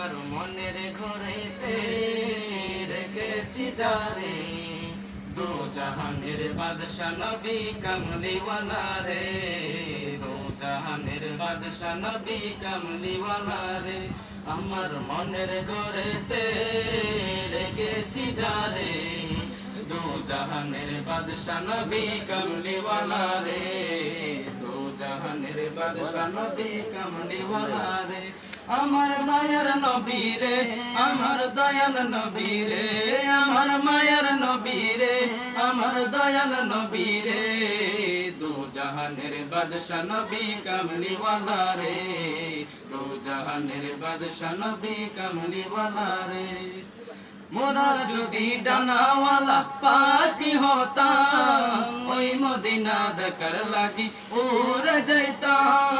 আমার মনের ঘরেতে রেখেছি যারে, দু জাহানের বাদশা নবী কামলিওয়ালা রে, দু জাহানের বাদশা নবী কামলিওয়ালা রে। আমার মনের ঘরেতে রেখেছি যারে, দু জাহানের বাদশা নবী কামলিওয়ালা রে, দু জাহানের বাদশা নবী কামলিওয়ালা রে। আমার দয়ার নবী রে, আমার দয়াল নবী রে, আমার মায়ার নবী রে, আমার দয়াল নবী রে, দু জাহানের বাদশা নবী কামলিওয়ালা রে, দু জাহানের বাদশা নবী কামলিওয়ালা রে। মোরা যদি ডানাওয়ালা পাখি হতাম, ওই মদিনা দেখার লাগি উড়ে যাইতাম।